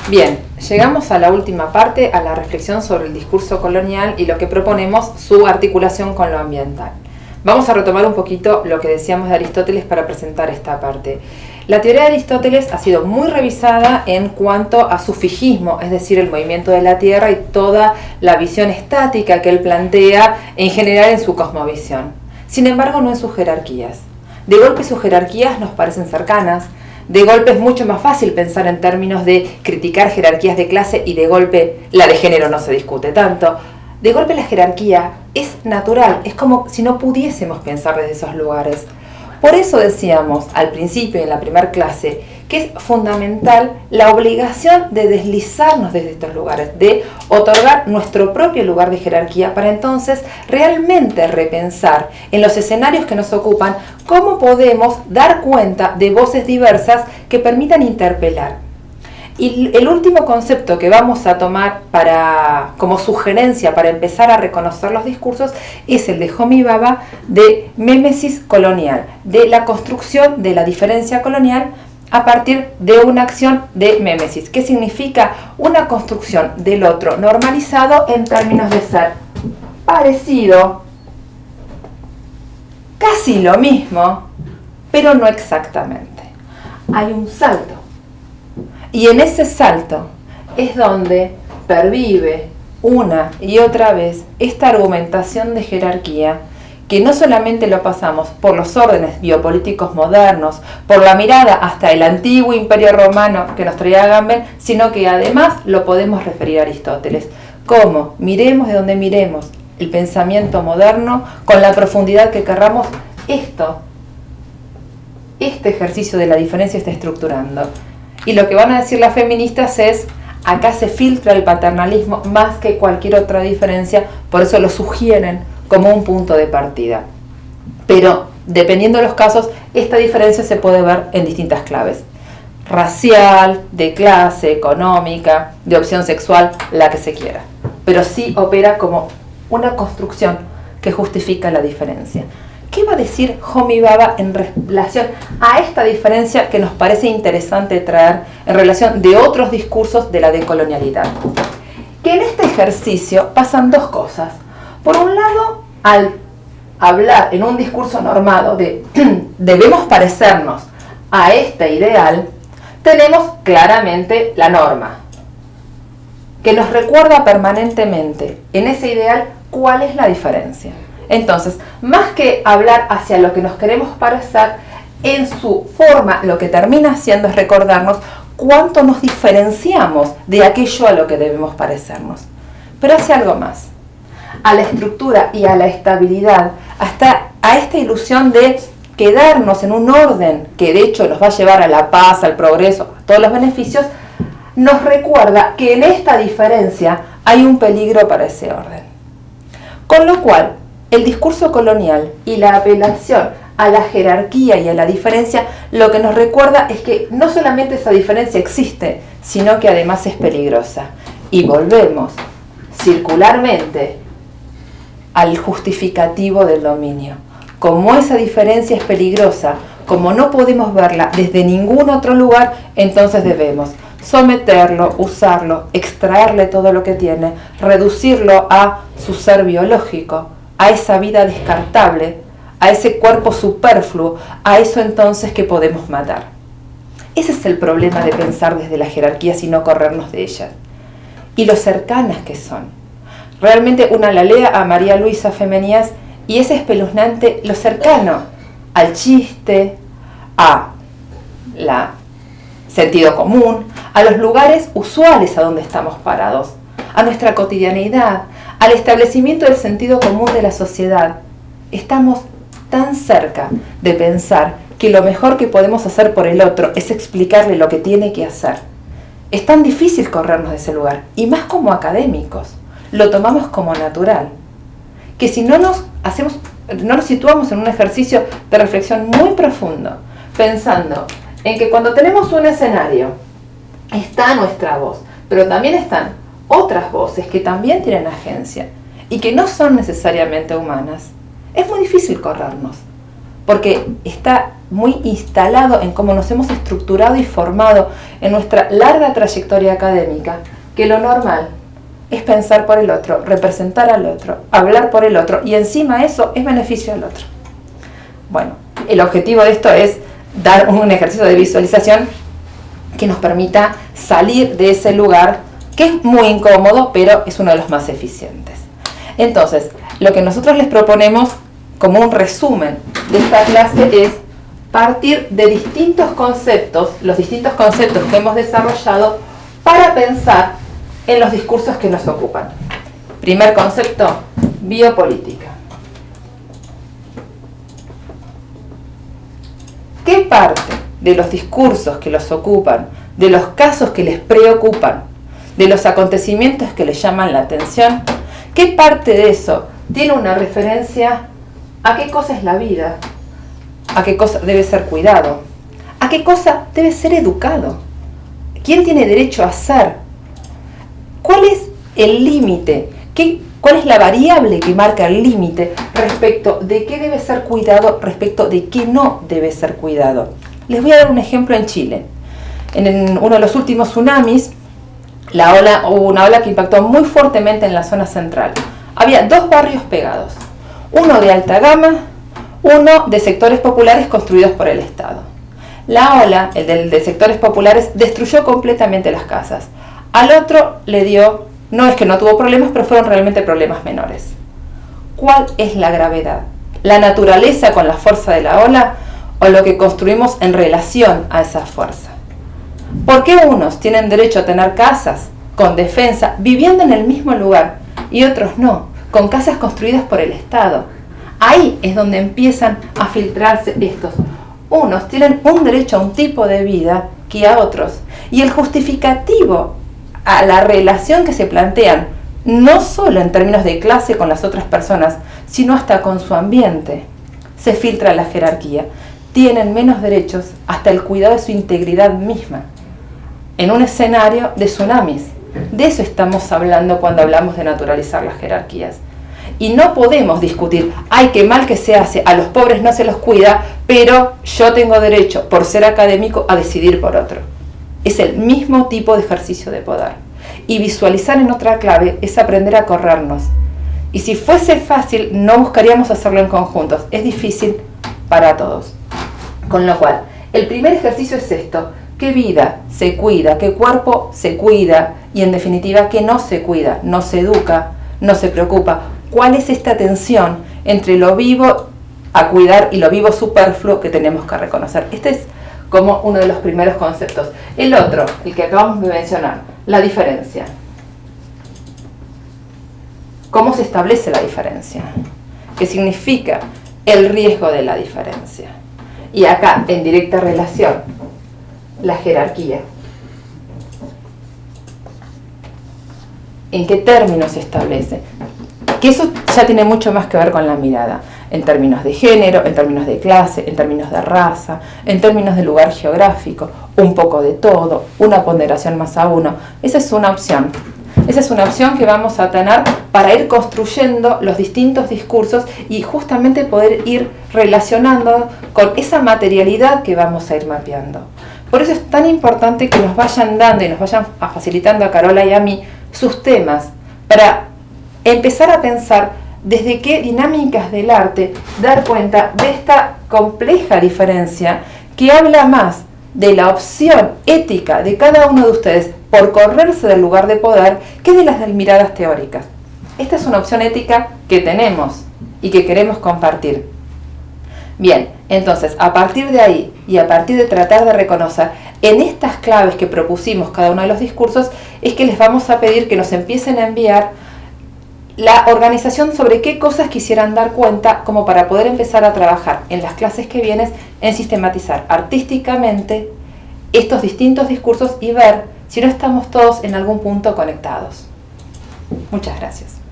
Bien, llegamos a la última parte, a la reflexión sobre el discurso colonial y lo que proponemos, su articulación con lo ambiental. Vamos a retomar un poquito lo que decíamos de Aristóteles para presentar esta parte. La teoría de Aristóteles ha sido muy revisada en cuanto a su fijismo, es decir, el movimiento de la Tierra y toda la visión estática que él plantea en general en su cosmovisión. Sin embargo, no en sus jerarquías. De golpe sus jerarquías nos parecen cercanas. De golpe es mucho más fácil pensar en términos de criticar jerarquías de clase y de golpe la de género no se discute tanto. De golpe la jerarquía es natural, es como si no pudiésemos pensar desde esos lugares. Por eso decíamos al principio en la primera clase que es fundamental la obligación de deslizarnos desde estos lugares, de otorgar nuestro propio lugar de jerarquía para entonces realmente repensar en los escenarios que nos ocupan cómo podemos dar cuenta de voces diversas que permitan interpelar. Y el último concepto que vamos a tomar como sugerencia para empezar a reconocer los discursos es el de Homi Bhabha de mémesis colonial, de la construcción de la diferencia colonial a partir de una acción de mémesis, que significa una construcción del otro normalizado en términos de ser parecido, casi lo mismo, pero no exactamente. Hay un salto. Y en ese salto es donde pervive una y otra vez esta argumentación de jerarquía que no solamente lo pasamos por los órdenes biopolíticos modernos, por la mirada hasta el antiguo imperio romano que nos traía Agamben, sino que además lo podemos referir a Aristóteles. Como miremos de donde miremos el pensamiento moderno, con la profundidad que querramos, este ejercicio de la diferencia está estructurando. Y lo que van a decir las feministas es, acá se filtra el paternalismo más que cualquier otra diferencia, por eso lo sugieren como un punto de partida. Pero, dependiendo de los casos, esta diferencia se puede ver en distintas claves. Racial, de clase, económica, de opción sexual, la que se quiera. Pero sí opera como una construcción que justifica la diferencia. ¿Qué va a decir Homi Bhabha en relación a esta diferencia que nos parece interesante traer en relación de otros discursos de la decolonialidad? Que en este ejercicio pasan dos cosas. Por un lado, al hablar en un discurso normado de debemos parecernos a este ideal, tenemos claramente la norma, que nos recuerda permanentemente en ese ideal cuál es la diferencia. Entonces, más que hablar hacia lo que nos queremos parecer, en su forma lo que termina haciendo es recordarnos cuánto nos diferenciamos de aquello a lo que debemos parecernos. Pero hace algo más. A la estructura y a la estabilidad, hasta a esta ilusión de quedarnos en un orden que de hecho nos va a llevar a la paz, al progreso, a todos los beneficios, nos recuerda que en esta diferencia hay un peligro para ese orden. Con lo cual, el discurso colonial y la apelación a la jerarquía y a la diferencia lo que nos recuerda es que no solamente esa diferencia existe, sino que además es peligrosa. Y volvemos circularmente al justificativo del dominio. Como esa diferencia es peligrosa, como no podemos verla desde ningún otro lugar, entonces debemos someterlo, usarlo, extraerle todo lo que tiene, reducirlo a su ser biológico, a esa vida descartable, a ese cuerpo superfluo, a eso entonces que podemos matar. Ese es el problema de pensar desde la jerarquía y no corrernos de ellas. Y lo cercanas que son. Realmente una la lea a María Luisa Femenías y es espeluznante lo cercano al chiste, a la sentido común, a los lugares usuales a donde estamos parados, a nuestra cotidianeidad, al establecimiento del sentido común de la sociedad. Estamos tan cerca de pensar que lo mejor que podemos hacer por el otro es explicarle lo que tiene que hacer. Es tan difícil corrernos de ese lugar, y más como académicos. Lo tomamos como natural. Que si no nos situamos en un ejercicio de reflexión muy profundo, pensando en que cuando tenemos un escenario, está nuestra voz, pero también están otras voces que también tienen agencia y que no son necesariamente humanas, es muy difícil corrernos. porque está muy instalado en cómo nos hemos estructurado y formado en nuestra larga trayectoria académica, que lo normal es pensar por el otro, representar al otro, hablar por el otro, y encima eso es beneficio al otro. Bueno, el objetivo de esto es dar un ejercicio de visualización que nos permita salir de ese lugar que es muy incómodo, pero es uno de los más eficientes. Entonces, lo que nosotros les proponemos como un resumen de esta clase es partir de distintos conceptos, los distintos conceptos que hemos desarrollado para pensar en los discursos que nos ocupan. Primer concepto, biopolítica. ¿Qué parte de los discursos que los ocupan, de los casos que les preocupan, de los acontecimientos que les llaman la atención, qué parte de eso tiene una referencia a qué cosa es la vida, a qué cosa debe ser cuidado, a qué cosa debe ser educado, quién tiene derecho a ser, cuál es el límite, cuál es la variable que marca el límite respecto de qué debe ser cuidado, respecto de qué no debe ser cuidado. Les voy a dar un ejemplo en Chile. En uno de los últimos tsunamis, hubo una ola que impactó muy fuertemente en la zona central. Había dos barrios pegados, uno de alta gama, uno de sectores populares construidos por el Estado. La ola, el de sectores populares, destruyó completamente las casas. Al otro le dio, no es que no tuvo problemas, pero fueron realmente problemas menores. ¿Cuál es la gravedad? ¿La naturaleza con la fuerza de la ola o lo que construimos en relación a esa fuerza? ¿Por qué unos tienen derecho a tener casas con defensa viviendo en el mismo lugar y otros no, con casas construidas por el Estado? Ahí es donde empiezan a filtrarse estos. Unos tienen un derecho a un tipo de vida que a otros. Y el justificativo a la relación que se plantean, no solo en términos de clase con las otras personas, sino hasta con su ambiente. Se filtra la jerarquía. Tienen menos derechos hasta el cuidado de su integridad misma. En un escenario de tsunamis. De eso estamos hablando cuando hablamos de naturalizar las jerarquías. Y no podemos discutir, ay, qué mal que se hace, a los pobres no se los cuida, pero yo tengo derecho, por ser académico, a decidir por otro. Es el mismo tipo de ejercicio de poder. Y visualizar en otra clave es aprender a corrernos. Y si fuese fácil, no buscaríamos hacerlo en conjuntos. Es difícil para todos. Con lo cual, el primer ejercicio es esto. ¿Qué vida se cuida? ¿Qué cuerpo se cuida? Y en definitiva, ¿qué no se cuida? No se educa, no se preocupa. ¿Cuál es esta tensión entre lo vivo a cuidar y lo vivo superfluo que tenemos que reconocer? Este es como uno de los primeros conceptos. El otro, el que acabamos de mencionar, la diferencia. ¿Cómo se establece la diferencia? ¿Qué significa el riesgo de la diferencia? Y acá, en directa relación, la jerarquía. ¿En qué términos se establece? Que eso ya tiene mucho más que ver con la mirada, en términos de género, en términos de clase, en términos de raza, en términos de lugar geográfico, un poco de todo, una ponderación más a uno. Esa es una opción. Esa es una opción que vamos a tener para ir construyendo los distintos discursos y justamente poder ir relacionando con esa materialidad que vamos a ir mapeando. Por eso es tan importante que nos vayan dando y nos vayan facilitando a Carola y a mí sus temas para empezar a pensar desde qué dinámicas del arte dar cuenta de esta compleja diferencia que habla más de la opción ética de cada uno de ustedes por correrse del lugar de poder que de las miradas teóricas. Esta es una opción ética que tenemos y que queremos compartir. Bien, entonces a partir de ahí y a partir de tratar de reconocer en estas claves que propusimos cada uno de los discursos es que les vamos a pedir que nos empiecen a enviar la organización sobre qué cosas quisieran dar cuenta como para poder empezar a trabajar en las clases que vienen en sistematizar artísticamente estos distintos discursos y ver si no estamos todos en algún punto conectados. Muchas gracias.